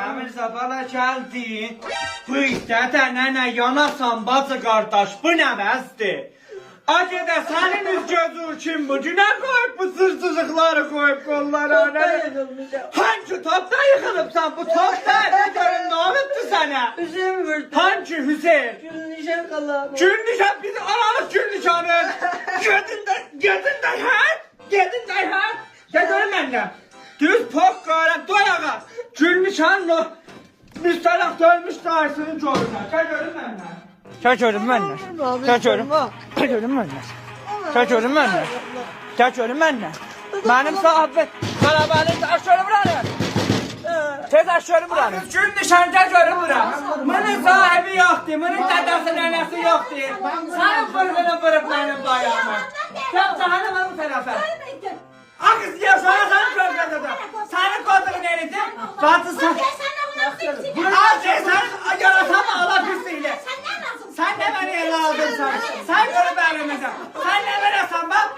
Emir Zabala geldi. Bu işte nene yanasan bacı kardeş bu ne bezdi? Acıda senin üz gözün kim bu? Güne koyup bu sırsızlıkları koyup kollara. Topta yıkılmışım. Hangi topta yıkılıpsan bu topta ne görün ne oluptu sana? Hüseyin vurdu. Hangi Hüseyin? Gün nişan kalan. Gül nişan bizim aralık gül nişanı. Gödün de her. Gel görün benden. Düz pok gara doyağa. Gül nişanlı. Müstelak dönmüş karşısını çoğuna. Gel görün benden. Gel görün benden. Gel görün. Gel görün benden. Gel görün benden. Gel görün benden. Benim sahibi. Karabenin aşağı buranı. Tez aşağı buranı. Gül nişan gel görün buranı. Bunun sahibi yoktu. Bunun dedesi nenesi yoktu. Senin fırgını fırıp benim bayağıma. Gel canım ben bu tarafa. Akız ya sana sen körgede de. Senin kodunu nerede? Batı sen. Al sen yarasama Allah pisliğiyle. Sen de beni ele aldın sen. Sen görüp elimizden. Sen ne verirsen bak.